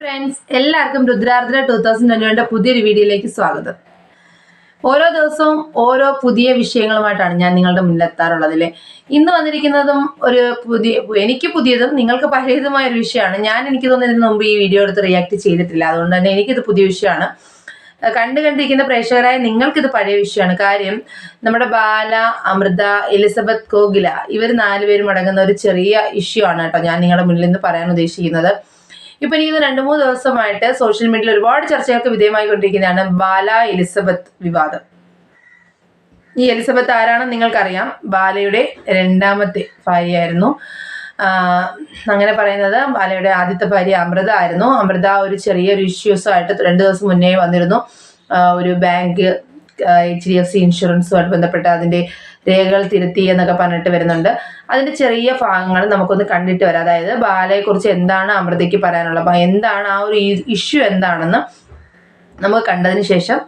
Friends, എല്ലാവർക്കും രുദ്രാർദ്ര 2021 പുതിയൊരു വീഡിയോയിലേക്ക് സ്വാഗതം. ഓരോ ദിവസവും ഓരോ പുതിയ വിഷയങ്ങളുമായിട്ടാണ് ഞാൻ നിങ്ങളുടെ മുന്നിലെത്താറുള്ളത്. ഇന്ന് വന്നിരിക്കുന്നതും എനിക്ക് പുതിയതും നിങ്ങൾക്ക് പഴയതുമായ ഒരു വിഷയമാണ്. എനിക്ക് തോന്നുന്നു ഇതിന് മുമ്പ് ഈ വീഡിയോ എടുത്ത് റിയാക്ട് ചെയ്തിട്ടില്ല. അതുകൊണ്ട് തന്നെ എനിക്കിത് പുതിയ വിഷയമാണ്. കണ്ടിരിക്കുന്ന പ്രേക്ഷകരായ നിങ്ങൾക്കിത് പഴയ വിഷയമാണ്. കാര്യം നമ്മുടെ ബാല, അമൃത, എലിസബത്ത് കോകില ഇവർ 4 പേരും അടങ്ങുന്ന ഒരു ചെറിയ ഇഷ്യൂ ആണ് കേട്ടോ ഞാൻ നിങ്ങളുടെ മുന്നിൽ നിന്ന് പറയാൻ ഉദ്ദേശിക്കുന്നത്. ഇപ്പൊ എനിക്ക് 2-3 ദിവസമായിട്ട് സോഷ്യൽ മീഡിയയിൽ ഒരുപാട് ചർച്ചകൾക്ക് വിധേയമായിക്കൊണ്ടിരിക്കുന്നതാണ് ബാല എലിസബത്ത് വിവാദം. ഈ എലിസബത്ത് ആരാണെന്ന് നിങ്ങൾക്കറിയാം. ബാലയുടെ 2ാമത്തെ ഭാര്യയായിരുന്നു. അങ്ങനെ പറയുന്നത് ബാലയുടെ ആദ്യത്തെ ഭാര്യ അമൃത ആയിരുന്നു. അമൃത ഒരു ചെറിയൊരു ഇഷ്യൂസുമായിട്ട് 2 ദിവസം മുന്നേ വന്നിരുന്നു. ഒരു ബാങ്ക് HDFC ഇൻഷുറൻസുമായിട്ട് ബന്ധപ്പെട്ട് അതിന്റെ രേഖകൾ തിരുത്തി എന്നൊക്കെ പറഞ്ഞിട്ട് വരുന്നുണ്ട്. അതിന്റെ ചെറിയ ഭാഗങ്ങൾ നമുക്കൊന്ന് കണ്ടിട്ട് വരാം. അതായത് ബാലയെക്കുറിച്ച് എന്താണ് അമൃതയ്ക്ക് പറയാനുള്ളത്, എന്താണ് ആ ഒരു ഇഷ്യൂ എന്താണെന്ന് നമുക്ക് കണ്ടതിന് ശേഷം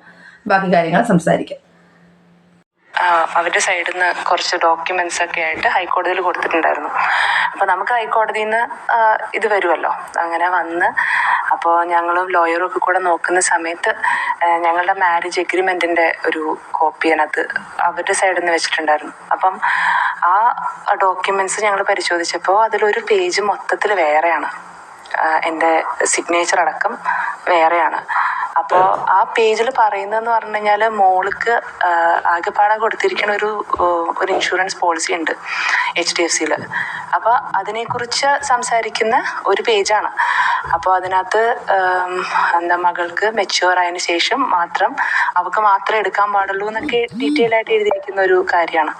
ബാക്കി കാര്യങ്ങൾ സംസാരിക്കാം. അവരുടെ സൈഡിൽ നിന്ന് കുറച്ച് ഡോക്യുമെന്റ്സ് ഒക്കെ ആയിട്ട് ഹൈക്കോടതിയിൽ കൊടുത്തിട്ടുണ്ടായിരുന്നു. അപ്പോൾ നമുക്ക് ഹൈക്കോടതിയിൽ നിന്ന് ഇത് വരുമല്ലോ. അങ്ങനെ വന്ന് അപ്പോൾ ഞങ്ങളും ലോയറും ഒക്കെ കൂടെ നോക്കുന്ന സമയത്ത് ഞങ്ങളുടെ മാരേജ് എഗ്രിമെന്റിന്റെ ഒരു കോപ്പി അതിനകത്ത് അവരുടെ സൈഡിൽ നിന്ന് വെച്ചിട്ടുണ്ടായിരുന്നു. അപ്പം ആ ഡോക്യുമെന്റ്സ് ഞങ്ങൾ പരിശോധിച്ചപ്പോൾ അതിലൊരു പേജ് മൊത്തത്തിൽ വേറെയാണ്, എൻ്റെ സിഗ്നേച്ചർ അടക്കം വേറെയാണ്. അപ്പോൾ ആ പേജിൽ പറയുന്നതെന്ന് പറഞ്ഞു കഴിഞ്ഞാൽ മോൾക്ക് ആകെപ്പാടെ കൊടുത്തിരിക്കുന്ന ഒരു ഇൻഷുറൻസ് പോളിസി ഉണ്ട് HDFCയിൽ. അപ്പോൾ അതിനെക്കുറിച്ച് സംസാരിക്കുന്ന ഒരു പേജാണ്. അപ്പോൾ അതിനകത്ത് മകൾക്ക് മെച്യൂർ ആയതിനു ശേഷം അവൾക്ക് മാത്രമേ എടുക്കാൻ പാടുള്ളൂ എന്നൊക്കെ ഡീറ്റെയിൽ ആയിട്ട് എഴുതിയിരിക്കുന്ന ഒരു കാര്യമാണ്.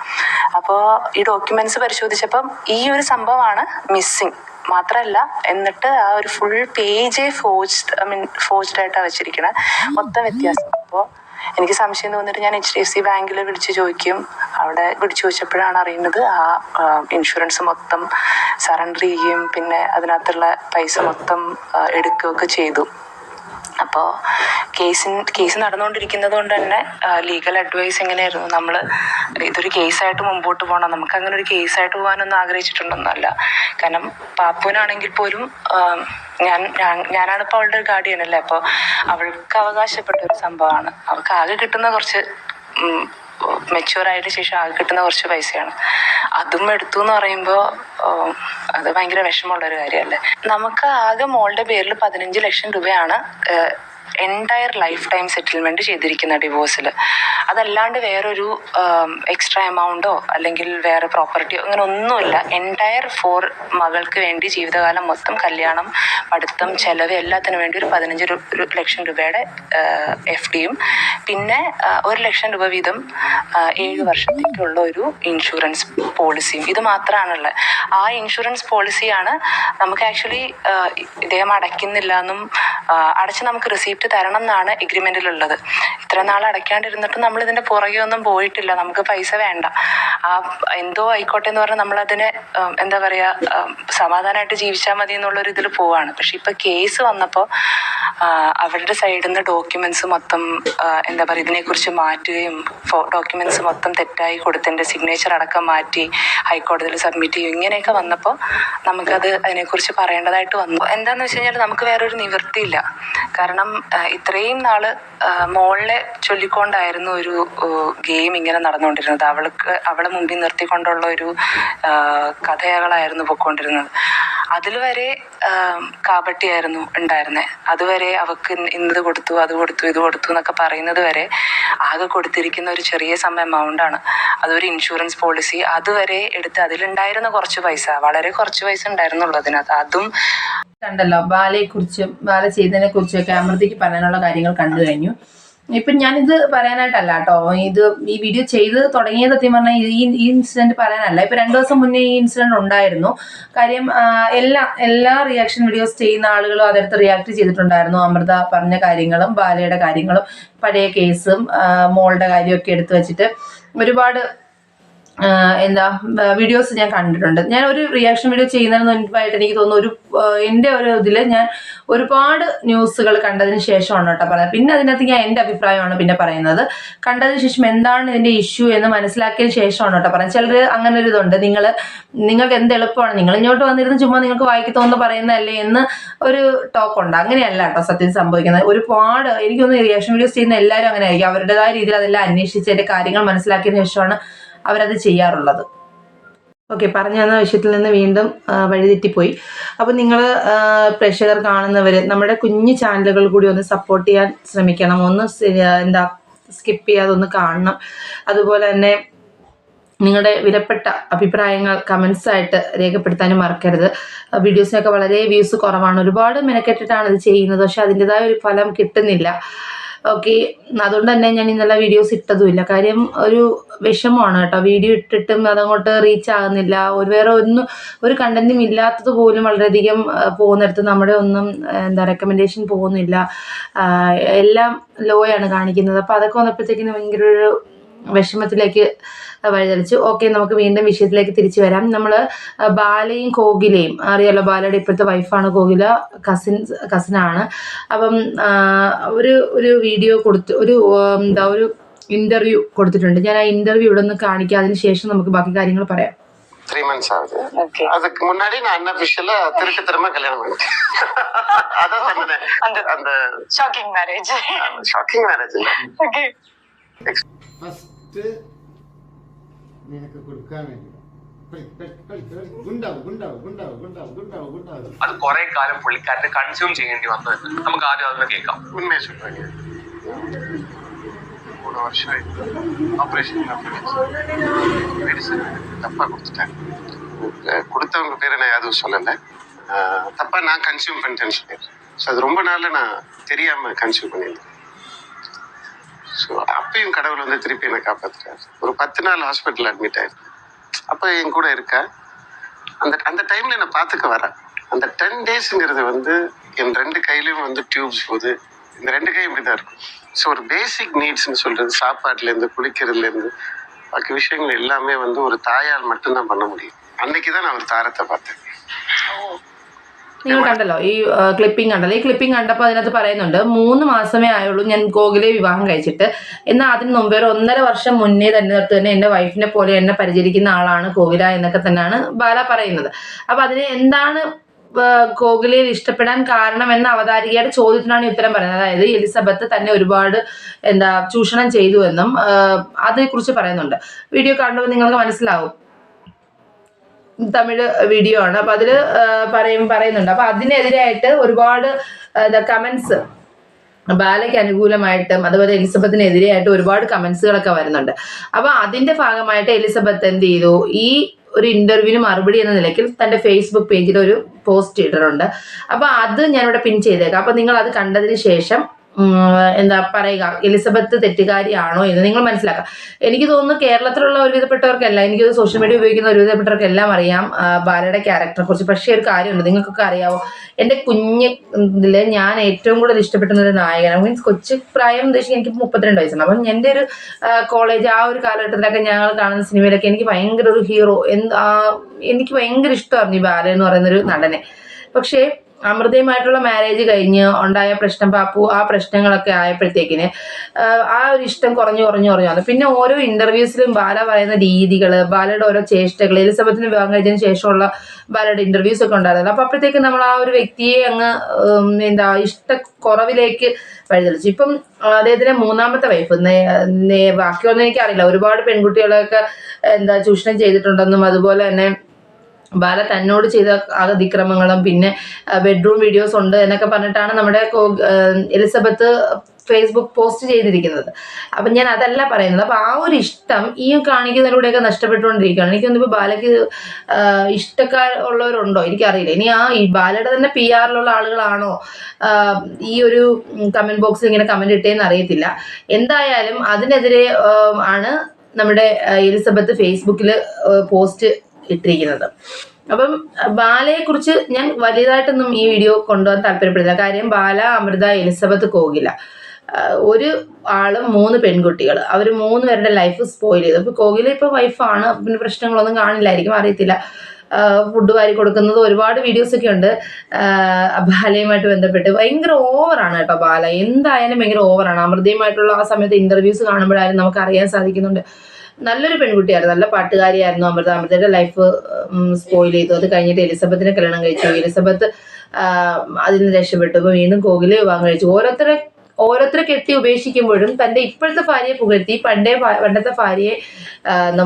അപ്പോൾ ഈ ഡോക്യുമെന്റ്സ് പരിശോധിച്ചപ്പം ഈ ഒരു സംഭവമാണ് മിസ്സിങ്. മാത്രമല്ല, എന്നിട്ട് ആ ഒരു ഫുൾ പേജ് ഫോർജ്ഡ് ആയിട്ടാണ് വെച്ചിരിക്കുന്നത്. മൊത്തം വ്യത്യാസം. അപ്പോൾ എനിക്ക് സംശയം തോന്നിയിട്ട് ഞാൻ HDFC ബാങ്കിൽ വിളിച്ച് ചോദിക്കും. അവിടെ വിളിച്ചു ചോദിച്ചപ്പോഴാണ് അറിയുന്നത് ആ ഇൻഷുറൻസ് മൊത്തം സറണ്ടർ ചെയ്യുകയും പിന്നെ അതിനകത്തുള്ള പൈസ മൊത്തം എടുക്കുകയൊക്കെ ചെയ്തു. അപ്പോൾ കേസ് നടന്നുകൊണ്ടിരിക്കുന്നത് കൊണ്ട് തന്നെ ലീഗൽ അഡ്വൈസ് എങ്ങനെയായിരുന്നു, നമ്മൾ ഇതൊരു കേസായിട്ട് മുമ്പോട്ട് പോകണം, നമുക്ക് അങ്ങനെ ഒരു കേസായിട്ട് പോകാനൊന്നും ആഗ്രഹിച്ചിട്ടുണ്ടൊന്നുമല്ല. കാരണം പാപ്പുവിനാണെങ്കിൽ പോലും ഞാനാണിപ്പോൾ അവളുടെ ഒരു ഗാർഡിയൻ അല്ലേ. അപ്പോൾ അവൾക്ക് അവകാശപ്പെട്ട ഒരു സംഭവമാണ്. അവൾക്ക് ആകെ കിട്ടുന്ന കുറച്ച് മെച്യൂർ ആയതിനു ശേഷം ആകെ കിട്ടുന്ന കുറച്ച് പൈസയാണ്. അതും എടുത്തു എന്ന് പറയുമ്പോൾ അത് ഭയങ്കര വിഷമമുള്ളൊരു കാര്യമല്ലേ. നമുക്ക് ആകെ മോളുടെ പേരിൽ 15 ലക്ഷം രൂപയാണ് എൻറ്റയർ ലൈഫ് ടൈം സെറ്റിൽമെൻറ്റ് ചെയ്തിരിക്കുന്ന ഡിവോഴ്സിൽ. അതല്ലാണ്ട് വേറൊരു എക്സ്ട്രാ എമൗണ്ടോ അല്ലെങ്കിൽ വേറെ പ്രോപ്പർട്ടിയോ അങ്ങനെ ഒന്നുമില്ല. എൻറ്റയർ മകൾക്ക് വേണ്ടി ജീവിതകാലം മൊത്തം കല്യാണം, പഠിത്തം, ചെലവ് എല്ലാത്തിനും വേണ്ടി ഒരു 15 ലക്ഷം രൂപയുടെ FDയും പിന്നെ 1 ലക്ഷം രൂപ വീതം 7 വർഷത്തേക്കുള്ള ഒരു ഇൻഷുറൻസ് പോളിസിയും. ഇത് മാത്രമാണുള്ളത്. ആ ഇൻഷുറൻസ് പോളിസിയാണ് നമുക്ക് ആക്ച്വലി ഇദ്ദേഹം അടയ്ക്കുന്നില്ല എന്നും അടച്ച് നമുക്ക് റിസീപ്റ്റ് തരണം എന്നാണ് എഗ്രിമെന്റിലുള്ളത്. ഇത്ര നാൾ അടയ്ക്കാണ്ടിരുന്നിട്ട് നമ്മൾ ഇതിന്റെ പുറകെ ഒന്നും പോയിട്ടില്ല. നമുക്ക് പൈസ വേണ്ട, എന്തോ ആയിക്കോട്ടെ എന്ന് പറഞ്ഞാൽ നമ്മളതിനെ എന്താ പറയാ സമാധാനമായിട്ട് ജീവിച്ചാൽ മതി എന്നുള്ളൊരു ഇതിൽ പോവാണ്. പക്ഷെ ഇപ്പൊ കേസ് വന്നപ്പോൾ അവരുടെ സൈഡിൽ നിന്ന് ഡോക്യുമെന്റ്സ് മൊത്തം എന്താ പറയുക ഇതിനെക്കുറിച്ച് മാറ്റുകയും ഡോക്യുമെന്റ്സ് മൊത്തം തെറ്റായി കൊടുത്തതിൻ്റെ സിഗ്നേച്ചർ അടക്കം മാറ്റി ഹൈക്കോടതിയിൽ സബ്മിറ്റ് ചെയ്യും. ഇങ്ങനെയൊക്കെ വന്നപ്പോൾ നമുക്കത് അതിനെക്കുറിച്ച് പറയേണ്ടതായിട്ട് വന്നു. എന്താന്ന് വെച്ച് കഴിഞ്ഞാൽ നമുക്ക് വേറൊരു നിവൃത്തിയില്ല. കാരണം ഇത്രയും നാള് മോളെ ചൊല്ലിക്കൊണ്ടായിരുന്നു ഒരു ഗെയിം ഇങ്ങനെ നടന്നുകൊണ്ടിരുന്നത്. അവളെ മുമ്പിൽ നിർത്തിക്കൊണ്ടുള്ള ഒരു കഥകളായിരുന്നു പൊയ്ക്കൊണ്ടിരുന്നത്. അതിൽ വരെ കാപട്യായിരുന്നു ഉണ്ടായിരുന്നത്. അതുവരെ അവൾക്ക് ഇന്നത് കൊടുത്തു, അത് കൊടുത്തു, ഇത് കൊടുത്തു എന്നൊക്കെ പറയുന്നത് വരെ ആകെ കൊടുത്തിരിക്കുന്ന ഒരു ചെറിയ എമൗണ്ടാണ്. അതൊരു ഇൻഷുറൻസ് പോളിസി. അതുവരെ എടുത്ത് അതിലുണ്ടായിരുന്ന കുറച്ച് പൈസ, വളരെ കുറച്ച് പൈസ ഉണ്ടായിരുന്നുള്ളൂ അതിനകത്ത്. അതും കണ്ടല്ലോ. ബാല ചെയ്തതിനെ കുറിച്ചൊക്കെ അമൃതയ്ക്ക് പറയാനുള്ള കാര്യങ്ങൾ കണ്ടു കഴിഞ്ഞു. ഇപ്പം ഞാനിത് പറയാനായിട്ടല്ല കേട്ടോ ഈ വീഡിയോ ചെയ്ത് തുടങ്ങിയത്. സത്യം പറഞ്ഞാൽ ഈ ഇൻസിഡന്റ് പറയാനല്ല. ഇപ്പൊ 2 ദിവസം മുന്നേ ഈ ഇൻസിഡന്റ് ഉണ്ടായിരുന്നു. കാര്യം എല്ലാ റിയാക്ഷൻ വീഡിയോസ് ചെയ്യുന്ന ആളുകളും അതെടുത്ത് റിയാക്ട് ചെയ്തിട്ടുണ്ടായിരുന്നു. അമൃത പറഞ്ഞ കാര്യങ്ങളും ബാലയുടെ കാര്യങ്ങളും പഴയ കേസും മോളുടെ കാര്യമൊക്കെ എടുത്തു വെച്ചിട്ട് ഒരുപാട് എന്താ വീഡിയോസ് ഞാൻ കണ്ടിട്ടുണ്ട്. ഞാൻ ഒരു റിയാക്ഷൻ വീഡിയോ ചെയ്യുന്നതിന് മുൻപായിട്ട് എനിക്ക് തോന്നുന്നു എൻ്റെ ഒരു ഇതിൽ ഞാൻ ഒരുപാട് ന്യൂസുകൾ കണ്ടതിന് ശേഷമാണ് കേട്ടോ പറയുന്നത്. പിന്നെ അതിനകത്ത് ഞാൻ എൻ്റെ അഭിപ്രായമാണ് പിന്നെ പറയുന്നത്. കണ്ടതിന് ശേഷം എന്താണ് ഇതിൻ്റെ ഇഷ്യൂ എന്ന് മനസ്സിലാക്കിയതിന് ശേഷമാണ് കേട്ടോ പറയുന്നത്. ചിലർ അങ്ങനെ ഒരു ഇതുണ്ട്, നിങ്ങൾക്ക് എന്ത് എളുപ്പമാണ്, നിങ്ങൾ ഇങ്ങോട്ട് വന്നിരുന്ന് ചുമ്മാ നിങ്ങൾക്ക് വായിക്ക് തോന്നുന്നു പറയുന്നതല്ലേ എന്ന് ഒരു ടോക്കുണ്ട്. അങ്ങനെയല്ല കേട്ടോ സത്യം സംഭവിക്കുന്നത്. ഒരുപാട് എനിക്ക് തോന്നുന്നു റിയാക്ഷൻ വീഡിയോസ് ചെയ്യുന്ന എല്ലാവരും അങ്ങനെ ആയിരിക്കും. അവരുടേതായ രീതിയിൽ അതെല്ലാം അന്വേഷിച്ച് അതിൻ്റെ കാര്യങ്ങൾ മനസ്സിലാക്കിയതിന് ശേഷമാണ് അവരത് ചെയ്യാറുള്ളത്. ഓക്കെ, പറഞ്ഞു തന്ന വിഷയത്തിൽ നിന്ന് വീണ്ടും വഴിതെറ്റിപ്പോയി. അപ്പോൾ നിങ്ങൾ പ്രേക്ഷകർ കാണുന്നവർ നമ്മുടെ കുഞ്ഞു ചാനലുകൾ കൂടി ഒന്ന് സപ്പോർട്ട് ചെയ്യാൻ ശ്രമിക്കണം. ഒന്ന് സ്കിപ്പ് ചെയ്യാതെ ഒന്ന് കാണണം. അതുപോലെ തന്നെ നിങ്ങളുടെ വിലപ്പെട്ട അഭിപ്രായങ്ങൾ കമൻസ് ആയിട്ട് രേഖപ്പെടുത്താനും മറക്കരുത്. വീഡിയോസിനൊക്കെ വളരെ വ്യൂസ് കുറവാണ്. ഒരുപാട് മെനക്കെട്ടിട്ടാണ് ഇത് ചെയ്യുന്നത്, പക്ഷെ അതിൻ്റെതായ ഒരു ഫലം കിട്ടുന്നില്ല. ഓക്കെ, അതുകൊണ്ട് തന്നെ ഞാൻ ഇന്നലെ വീഡിയോസ് ഇട്ടതുമില്ല. കാര്യം ഒരു വിഷമമാണ് കേട്ടോ, വീഡിയോ ഇട്ടിട്ടും അതങ്ങോട്ട് റീച്ച് ആകുന്നില്ല. വേറെ ഒരു കണ്ടന്റും ഇല്ലാത്തത് പോലും വളരെയധികം പോകുന്നിടത്ത് നമ്മുടെ ഒന്നും റെക്കമെൻഡേഷൻ പോകുന്നില്ല. എല്ലാം ലോയാണ് കാണിക്കുന്നത്. അപ്പോൾ അതൊക്കെ വന്നപ്പോഴത്തേക്കിന് ഭയങ്കര ഒരു വിഷമത്തിലേക്ക് വഴിതെളിച്ചു. ഓക്കെ, നമുക്ക് വീണ്ടും വിഷയത്തിലേക്ക് തിരിച്ചു വരാം. നമ്മൾ ബാലയും കോകിലയും അറിയാലോ, ബാലയുടെ ഇപ്പോഴത്തെ വൈഫാണ് കോകില, കസിനാണ്. അപ്പം ഒരു വീഡിയോ ഒരു ഇന്റർവ്യൂ കൊടുത്തിട്ടുണ്ട്. ഞാൻ ആ ഇന്റർവ്യൂ ഇവിടെ ഒന്ന് കാണിക്കാം, അതിന് ശേഷം നമുക്ക് ബാക്കി കാര്യങ്ങൾ പറയാം. 3 months ஆகுது. அதுக்கு முன்னாடி நான் அன்அபிஷியலா திரும்ப கல்யாணம் பண்ணிட்டேன். அதான் சொன்னேன், அந்த ஷாக்கிங் மேரேஜ். ஷாக்கிங் மேரேஜ் இல்ல. ஓகே, ഫസ്റ്റ് നിനക്ക് കൊടുക്കാൻ വേണ്ടി അത് കുറെ കാലം പുള്ളിക്കാരന് കൺസ്യൂം ചെയ്യേണ്ടി വന്നു. നമുക്ക് ആദ്യം അതൊന്ന് കേൾക്കാം. உண்மையை சொல்றேங்க, 3 வருஷம் ஆப்ரேஷன் மெடிசன் தப்பா கொடுத்துட்டேன். கொடுத்தவங்க பேரை நான் எதுவும் சொல்லலை, தப்பா நான் கன்சியூம் பண்ணிட்டேன்னு சொல்லிடுறேன். ஸோ அது ரொம்ப நாள் நான் தெரியாம கன்சியூம் பண்ணியிருந்தேன். ஸோ அப்பயும் கடவுள் வந்து திருப்பி என்னை காப்பாற்றுறாரு. ஒரு 10 நாள் ஹாஸ்பிட்டல் அட்மிட் ஆயிருக்கு. அப்போ என் கூட இருக்கா, அந்த டைம்ல என்னை பார்த்துக்க வரேன். அந்த 10 daysங்கிறது வந்து என் 2 கையிலையும் வந்து டியூப்ஸ் போகுது. இந்த 2 கை இப்படி தான் இருக்கும். ஸோ ஒரு பேசிக் நீட்ஸ்ன்னு சொல்றது, சாப்பாட்டுலேருந்து குளிக்கிறதுலேருந்து பாக்கி விஷயங்கள் எல்லாமே வந்து ஒரு தாயால் மட்டும்தான் பண்ண முடியும். அன்னைக்கு தான் நான் ஒரு தாரத்தை பார்த்தேன். നിങ്ങൾ കണ്ടല്ലോ ഈ ക്ലിപ്പിംഗ് കണ്ടല്ലോ. ഈ ക്ലിപ്പിംഗ് കണ്ടപ്പോൾ അതിനകത്ത് പറയുന്നുണ്ട് 3 മാസമേ ആയുള്ളൂ ഞാൻ കോകിലെ വിവാഹം കഴിച്ചിട്ട്. എന്നാൽ അതിന് മുമ്പേ ഒരു 1.5 വർഷം മുന്നേ തന്നെ എൻ്റെ വൈഫിനെ പോലെ എന്നെ പരിചരിക്കുന്ന ആളാണ് കോകില എന്നൊക്കെ തന്നെയാണ് ബാല പറയുന്നത്. അപ്പം അതിന് എന്താണ് കോകിലയിൽ ഇഷ്ടപ്പെടാൻ കാരണം എന്ന അവതാരികയുടെ ചോദ്യത്തിനാണ് ഉത്തരം പറയുന്നത്. അതായത് എലിസബത്ത് തന്നെ ഒരുപാട് ചൂഷണം ചെയ്തു എന്നും അതേക്കുറിച്ച് പറയുന്നുണ്ട്. വീഡിയോ കാണുമ്പോൾ നിങ്ങൾക്ക് മനസ്സിലാവും, തമിഴ് വീഡിയോ ആണ്. അപ്പം അതിൽ പറയുന്നുണ്ട്. അപ്പം അതിനെതിരായിട്ട് ഒരുപാട് കമൻസ് ബാലയ്ക്ക് അനുകൂലമായിട്ടും അതുപോലെ എലിസബത്തിനെതിരെയായിട്ട് ഒരുപാട് കമൻസുകളൊക്കെ വരുന്നുണ്ട്. അപ്പം അതിൻ്റെ ഭാഗമായിട്ട് എലിസബത്ത് എന്ത് ചെയ്തു, ഈ ഒരു ഇന്റർവ്യൂവിന് മറുപടി എന്ന നിലയ്ക്ക് തൻ്റെ ഫേസ്ബുക്ക് പേജിൽ ഒരു പോസ്റ്റ് ഇട്ടിട്ടുണ്ട്. അപ്പം അത് ഞാനിവിടെ പിൻ ചെയ്തേക്കാം. അപ്പം നിങ്ങൾ അത് കണ്ടതിന് ശേഷം പറയുക, എലിസബത്ത് തെറ്റുകാരിയാണോ എന്ന് നിങ്ങൾ മനസ്സിലാക്കാം. എനിക്ക് തോന്നുന്നു കേരളത്തിലുള്ള ഒരുവിധപ്പെട്ടവർക്കല്ല, എനിക്ക് സോഷ്യൽ മീഡിയ ഉപയോഗിക്കുന്ന ഒരുവിധപ്പെട്ടവർക്കെല്ലാം അറിയാം ബാലയുടെ ക്യാരക്ടറെ കുറിച്ച്. പക്ഷേ ഒരു കാര്യമുണ്ട്, നിങ്ങൾക്കൊക്കെ അറിയാവോ, എൻ്റെ കുഞ്ഞില് ഞാൻ ഏറ്റവും കൂടുതൽ ഇഷ്ടപ്പെടുന്ന ഒരു നായകനാണ്. മീൻസ് കൊച്ചു പ്രായം ഉദ്ദേശിച്ച് എനിക്ക് 32 വയസ്സാണ്. അപ്പം എൻ്റെ ഒരു കോളേജ് ആ ഒരു കാലഘട്ടത്തിലൊക്കെ ഞങ്ങൾ കാണുന്ന സിനിമയിലൊക്കെ എനിക്ക് ഭയങ്കര ഒരു ഹീറോ, എനിക്ക് ഭയങ്കര ഇഷ്ടമായിരുന്നു ഈ ബാല എന്ന് പറയുന്നൊരു നടനെ. പക്ഷേ അമൃതയുമായിട്ടുള്ള മാരേജ് കഴിഞ്ഞ് ഉണ്ടായ പ്രശ്നം, പാപ്പു ആ പ്രശ്നങ്ങളൊക്കെ ആയപ്പോഴത്തേക്കിന് ആ ഒരു ഇഷ്ടം കുറഞ്ഞു വന്നു. പിന്നെ ഓരോ ഇന്റർവ്യൂസിലും ബാല പറയുന്ന രീതികൾ, ബാലയുടെ ഓരോ ചേഷ്ടകൾ, എലിസബത്തിന് വിവാഹം കഴിച്ചതിന് ശേഷമുള്ള ബാലയുടെ ഇന്റർവ്യൂസ് ഒക്കെ ഉണ്ടായിരുന്നല്ലോ. അപ്പം അപ്പോഴത്തേക്ക് നമ്മൾ ആ ഒരു വ്യക്തിയെ അങ്ങ് ഇഷ്ടക്കുറവിലേക്ക് വഴിതെളിച്ചു. ഇപ്പം അദ്ദേഹത്തിന്റെ 3ാമത്തെ വൈഫ്, ബാക്കിയൊന്നും എനിക്കറിയില്ല, ഒരുപാട് പെൺകുട്ടികളെയൊക്കെ ചൂഷണം ചെയ്തിട്ടുണ്ടെന്നും അതുപോലെ തന്നെ ബാല തന്നോട് ചെയ്ത അതിക്രമങ്ങളും പിന്നെ ബെഡ്റൂം വീഡിയോസ് ഉണ്ട് എന്നൊക്കെ പറഞ്ഞിട്ടാണ് നമ്മുടെ എലിസബത്ത് ഫേസ്ബുക്ക് പോസ്റ്റ് ചെയ്തിരിക്കുന്നത്. അപ്പം ഞാൻ അതല്ല പറയുന്നത്. അപ്പം ആ ഒരു ഇഷ്ടം ഈ കാണിക്കുന്നതിലൂടെയൊക്കെ നഷ്ടപ്പെട്ടുകൊണ്ടിരിക്കുകയാണ്. എനിക്കൊന്നിപ്പോൾ ബാലയ്ക്ക് ഇഷ്ടക്കാരുള്ളവരുണ്ടോ എനിക്കറിയില്ല. ഇനി ഈ ബാലയുടെ തന്നെ PR-ലുള്ള ആളുകളാണോ ഈ ഒരു കമൻറ്റ് ബോക്സിൽ ഇങ്ങനെ കമൻറ്റ് ഇട്ടേന്ന് അറിയത്തില്ല. എന്തായാലും അതിനെതിരെ ആണ് നമ്മുടെ എലിസബത്ത് ഫേസ്ബുക്കിൽ പോസ്റ്റ് ഇട്ടിരിക്കുന്നത്. അപ്പം ബാലയെക്കുറിച്ച് ഞാൻ വലുതായിട്ടൊന്നും ഈ വീഡിയോ കൊണ്ടുപോകാൻ താല്പര്യപ്പെടുന്നില്ല. കാര്യം ബാല, അമൃത, എലിസബത്ത്, കോകില ഒരു ആളും 3 പെൺകുട്ടികൾ, അവർ 3 പേരുടെ ലൈഫ് സ്പോയിൽ ചെയ്തു. ഇപ്പോൾ കോകില ഇപ്പോൾ വൈഫാണ്, പിന്നെ പ്രശ്നങ്ങളൊന്നും കാണില്ലായിരിക്കും, അറിയത്തില്ല. ഫുഡ് വാരി കൊടുക്കുന്നത് ഒരുപാട് വീഡിയോസൊക്കെ ഉണ്ട് ബാലയുമായിട്ട് ബന്ധപ്പെട്ട്. ഭയങ്കര ഓവറാണ് കേട്ടോ ബാല, എന്തായാലും ഭയങ്കര ഓവറാണ്. അമൃതയുമായിട്ടുള്ള ആ സമയത്ത് ഇൻ്റർവ്യൂസ് കാണുമ്പോഴായാലും നമുക്ക് അറിയാൻ സാധിക്കുന്നുണ്ട്. നല്ലൊരു പെൺകുട്ടിയായിരുന്നു, നല്ല പാട്ടുകാരിയായിരുന്നു അമൃത. അമൃതയുടെ ലൈഫ് സ്പോയിൽ ചെയ്തു. അത് കഴിഞ്ഞിട്ട് എലിസബത്തിനെ കല്യാണം കഴിച്ചു. എലിസബത്ത് അതിൽ നിന്ന് രക്ഷപ്പെട്ടു. ഇപ്പോൾ വീണ്ടും കോകിലെ വിവാഹം കഴിച്ചു. ഓരോരുത്തരെ കെട്ടി ഉപേക്ഷിക്കുമ്പോഴും തൻ്റെ ഇപ്പോഴത്തെ ഭാര്യയെ പുകഴ്ത്തി പണ്ടത്തെ ഭാര്യയെ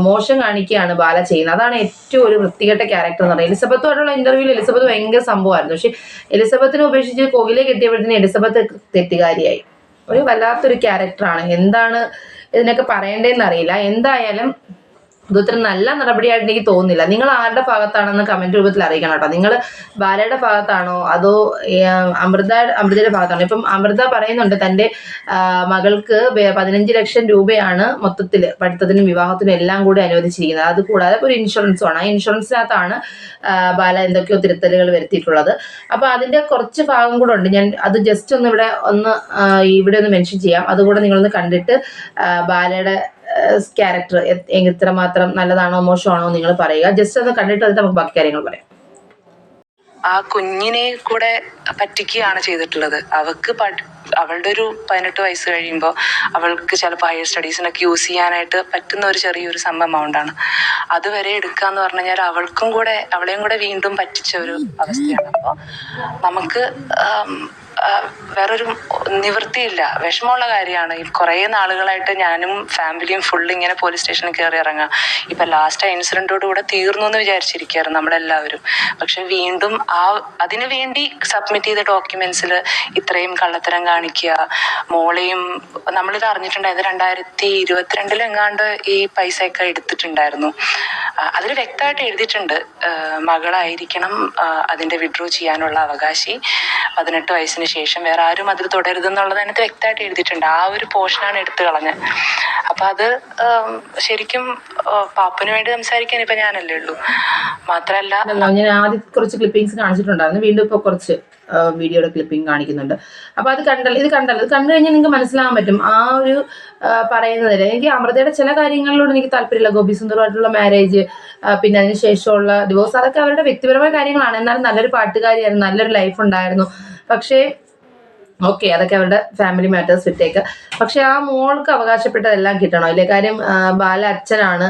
മോശം കാണിക്കുകയാണ് ബാല ചെയ്യുന്നത്. അതാണ് ഏറ്റവും ഒരു വൃത്തികെട്ട ക്യാരക്ടർ എന്ന് പറയുന്നത്. എലിസബത്തുമായിട്ടുള്ള ഇന്റർവ്യൂവിൽ എലിസബത്ത് ഭയങ്കര സംഭവമായിരുന്നു. പക്ഷെ എലിസബത്തിനെ ഉപേക്ഷിച്ച് കോകിലെ കെട്ടിയപ്പോഴത്തേന് എലിസബത്ത് തെറ്റുകാരിയായി. ഒരു വല്ലാത്തൊരു ക്യാരക്ടറാണ്. എന്താണ് ഇതിനൊക്കെ പറയേണ്ടതെന്ന് അറിയില്ല. എന്തായാലും ഇതൊത്ര നല്ല നടപടിയായിട്ട് എനിക്ക് തോന്നുന്നില്ല. നിങ്ങൾ ആരുടെ ഭാഗത്താണെന്ന് കമന്റ് രൂപത്തിൽ അറിയിക്കണം കേട്ടോ. നിങ്ങൾ ബാലയുടെ ഭാഗത്താണോ അതോ അമൃതയുടെ ഭാഗത്താണോ? ഇപ്പം അമൃത പറയുന്നുണ്ട് തൻ്റെ മകൾക്ക് 15 ലക്ഷം രൂപയാണ് മൊത്തത്തിൽ പഠിത്തത്തിനും വിവാഹത്തിനും എല്ലാം കൂടി അനുവദിച്ചിരിക്കുന്നത്. അതുകൂടാതെ ഒരു ഇൻഷുറൻസുമാണ്. ആ ഇൻഷുറൻസിനകത്താണ് ബാല എന്തൊക്കെയോ തിരുത്തലുകൾ വരുത്തിയിട്ടുള്ളത്. അപ്പോൾ അതിൻ്റെ കുറച്ച് ഭാഗം കൂടെ ഉണ്ട്. ഞാൻ അത് ജസ്റ്റ് ഒന്ന് ഇവിടെ ഒന്ന് മെൻഷൻ ചെയ്യാം. അതുകൂടെ നിങ്ങളൊന്ന് കണ്ടിട്ട് ബാലയുടെ ക്യാരക്ടർ എത്രമാത്രം നല്ലതാണോ മോശമാണോ നിങ്ങൾ പറയുക. ജസ്റ്റ് ഒന്ന് കണ്ടിട്ട് അതിന് നമുക്ക് ബാക്കി കാര്യങ്ങൾ പറയാം. ആ കുഞ്ഞിനെ കൂടെ പറ്റിക്കുകയാണ് ചെയ്തിട്ടുള്ളത്. അവളുടെ ഒരു 18 വയസ്സ് കഴിയുമ്പോൾ അവൾക്ക് ചിലപ്പോൾ ഹയർ സ്റ്റഡീസിനൊക്കെ യൂസ് ചെയ്യാനായിട്ട് പറ്റുന്ന ഒരു ചെറിയൊരു സം എമൗണ്ടാണ്. അതുവരെ എടുക്കാന്ന് പറഞ്ഞു കഴിഞ്ഞാൽ അവളെയും കൂടെ വീണ്ടും പറ്റിച്ച ഒരു അവസ്ഥയാണ്. അപ്പോൾ നമുക്ക് വേറൊരു നിവൃത്തിയില്ല. വിഷമമുള്ള കാര്യമാണ്. ഈ കുറേ നാളുകളായിട്ട് ഞാനും ഫാമിലിയും ഫുള്ള് ഇങ്ങനെ പോലീസ് സ്റ്റേഷനിൽ കയറി ഇറങ്ങാം. ഇപ്പം ലാസ്റ്റ് ആ ഇൻസിഡൻറ്റോടുകൂടെ തീർന്നു എന്ന് വിചാരിച്ചിരിക്കുകയായിരുന്നു നമ്മളെല്ലാവരും. പക്ഷെ വീണ്ടും അതിനു വേണ്ടി സബ്മിറ്റ് ചെയ്ത ഡോക്യുമെന്റ്സിൽ ഇത്രയും കള്ളത്തരം കാണിക്കുക. മോളെയും നമ്മളിത് അറിഞ്ഞിട്ടുണ്ടായത് 2022 എങ്ങാണ്ട് ഈ പൈസയൊക്കെ എടുത്തിട്ടുണ്ടായിരുന്നു. അതിൽ വ്യക്തമായിട്ട് എഴുതിയിട്ടുണ്ട് മകളായിരിക്കണം അതിൻ്റെ വിഡ്രോ ചെയ്യാനുള്ള അവകാശി, 18 വയസ്സിന് ശേഷം വേറെ ആരും അതിൽ തുടരുതെന്നുള്ളത് അതിനകത്ത് വ്യക്തമായിട്ട് എഴുതിയിട്ടുണ്ട്. ആ ഒരു പോർഷനാണ് എടുത്തു കളഞ്ഞത്. അപ്പം അത് ശരിക്കും പാപ്പന് വേണ്ടി സംസാരിക്കാൻ ഇപ്പം ഞാനല്ലേ ഉള്ളൂ. മാത്രമല്ല ഞാൻ ആദ്യം കുറച്ച് ക്ലിപ്പിങ്സ് കാണിച്ചിട്ടുണ്ടായിരുന്നു. വീണ്ടും ഇപ്പോൾ കുറച്ച് വീഡിയോയുടെ ക്ലിപ്പിംഗ് കാണിക്കുന്നുണ്ട്. അപ്പോൾ ഇത് കണ്ടു കഴിഞ്ഞാൽ നിങ്ങൾക്ക് മനസ്സിലാകാൻ പറ്റും ആ ഒരു പറയുന്നതിൽ. എനിക്ക് അമൃതയുടെ ചില കാര്യങ്ങളിലൂടെ എനിക്ക് താല്പര്യമില്ല. ഗോപി സുന്ദറുമായിട്ടുള്ള മാരേജ്, പിന്നെ അതിന് ശേഷമുള്ള ഡിവോഴ്സ്, അതൊക്കെ അവരുടെ വ്യക്തിപരമായ കാര്യങ്ങളാണ്. എന്നാലും നല്ലൊരു പാട്ടുകാരിയായിരുന്നു, നല്ലൊരു ലൈഫ് ഉണ്ടായിരുന്നു. പക്ഷേ ഓക്കെ, അതൊക്കെ അവരുടെ ഫാമിലി മാറ്റേഴ്സ് വിട്ടേക്ക്. പക്ഷെ ആ മോൾക്ക് അവകാശപ്പെട്ടതെല്ലാം കിട്ടണം അല്ലേ? കാര്യം ബാല അച്ഛനാണ്,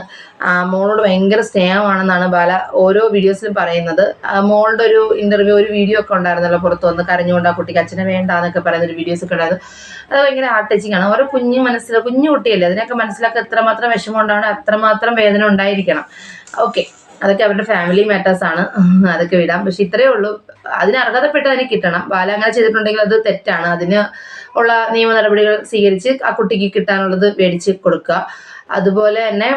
മോളോട് ഭയങ്കര സ്നേഹമാണെന്നാണ് ബാല ഓരോ വീഡിയോസിലും പറയുന്നത്. മോളുടെ ഒരു ഇന്റർവ്യൂ, ഒരു വീഡിയോ ഒക്കെ ഉണ്ടായിരുന്നല്ലോ പുറത്ത് വന്ന് കരഞ്ഞുകൊണ്ട് ആ കുട്ടിക്ക് അച്ഛനെ വേണ്ട എന്നൊക്കെ പറയുന്ന ഒരു വീഡിയോസ് ഒക്കെ ഉണ്ടായിരുന്നു. അത് ഭയങ്കര ഹാർട്ട് ടച്ചിങ് ആണ്. ഓരോ കുഞ്ഞു കുട്ടിയല്ലേ, അതിനൊക്കെ മനസ്സിലാക്കി എത്രമാത്രം വിഷമം ഉണ്ടാവണം, അത്രമാത്രം വേദന ഉണ്ടായിരിക്കണം. ഓക്കെ, അതൊക്കെ അവരുടെ ഫാമിലി മാറ്റേഴ്സ് ആണ്, അതൊക്കെ വിടാം. പക്ഷെ ഇത്രയേ ഉള്ളൂ, അതിന് അർഹതപ്പെട്ട് അതിന് കിട്ടണം. ബാല അങ്ങനെ ചെയ്തിട്ടുണ്ടെങ്കിൽ അത് തെറ്റാണ്. അതിന് ഉള്ള നിയമ നടപടികൾ സ്വീകരിച്ച് ആ കുട്ടിക്ക് കിട്ടാനുള്ളത് മേടിച്ച് കൊടുക്കുക. അതുപോലെ തന്നെ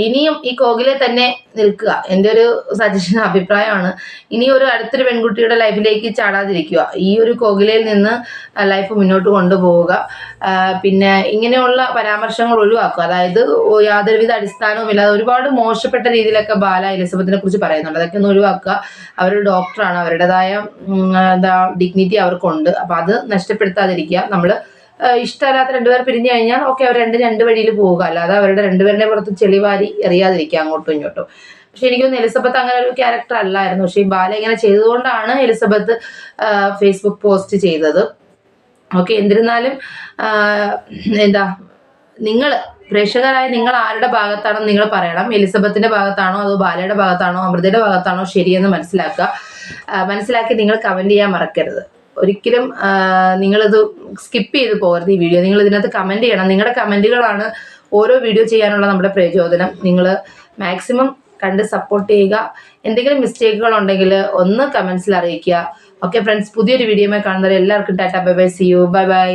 ഇനിയും ഈ കോകിലെ തന്നെ നിൽക്കുക. എൻ്റെ ഒരു സജഷൻ, അഭിപ്രായമാണ്. ഇനി ഒരു അടുത്തൊരു പെൺകുട്ടിയുടെ ലൈഫിലേക്ക് ചാടാതിരിക്കുക. ഈ ഒരു കോകിലയിൽ നിന്ന് ലൈഫ് മുന്നോട്ട് കൊണ്ടുപോവുക. പിന്നെ ഇങ്ങനെയുള്ള പരാമർശങ്ങൾ ഒഴിവാക്കുക. അതായത് യാതൊരുവിധ അടിസ്ഥാനവുമില്ലാതെ ഒരുപാട് മോശപ്പെട്ട രീതിയിലൊക്കെ ബാല എലിസബത്തിനെ കുറിച്ച് പറയുന്നുണ്ട്. അതൊക്കെ ഒന്ന് ഒഴിവാക്കുക. അവരൊരു ഡോക്ടറാണ്, അവരുടേതായ ഡിഗ്നിറ്റി അവർക്കുണ്ട്. അപ്പം അത് നഷ്ടപ്പെടുത്താതിരിക്കുക. നമ്മൾ ഇഷ്ടമല്ലാത്ത രണ്ടുപേർ പിരിഞ്ഞു കഴിഞ്ഞാൽ ഓക്കെ, അവർ രണ്ട് വഴിയിൽ പോവുക. അല്ലാതെ അവരുടെ രണ്ടുപേരുടെ പുറത്ത് ചെളിവാരി എറിയാതിരിക്കുക അങ്ങോട്ടും ഇങ്ങോട്ടും. പക്ഷെ എനിക്കൊന്നും എലിസബത്ത് അങ്ങനെ ഒരു ക്യാരക്ടർ അല്ലായിരുന്നു. പക്ഷെ ഈ ബാല ഇങ്ങനെ ചെയ്തുകൊണ്ടാണ് എലിസബത്ത് ഫേസ്ബുക്ക് പോസ്റ്റ് ചെയ്തത്. ഓക്കെ, എന്നിരുന്നാലും നിങ്ങൾ പ്രേക്ഷകരായ നിങ്ങൾ ആരുടെ ഭാഗത്താണെന്ന് നിങ്ങൾ പറയണം. എലിസബത്തിന്റെ ഭാഗത്താണോ അതോ ബാലയുടെ ഭാഗത്താണോ അമൃതയുടെ ഭാഗത്താണോ ശരിയെന്ന് മനസ്സിലാക്കി നിങ്ങൾ കമന്റ് ചെയ്യാൻ മറക്കരുത്. ഒരിക്കലും നിങ്ങളിത് സ്കിപ്പ് ചെയ്ത് പോകരുത് ഈ വീഡിയോ. നിങ്ങൾ ഇതിനകത്ത് കമന്റ് ചെയ്യണം. നിങ്ങളുടെ കമന്റുകളാണ് ഓരോ വീഡിയോ ചെയ്യാനുള്ള നമ്മുടെ പ്രചോദനം. നിങ്ങൾ മാക്സിമം കണ്ട് സപ്പോർട്ട് ചെയ്യുക. എന്തെങ്കിലും മിസ്റ്റേക്കുകൾ ഉണ്ടെങ്കിൽ ഒന്ന് കമന്റ്സിൽ അറിയിക്കുക. ഓക്കെ ഫ്രണ്ട്സ്, പുതിയൊരു വീഡിയോയുമായി കാണുന്നവരെ എല്ലാവർക്കും tata, bye bye, see you, bye by.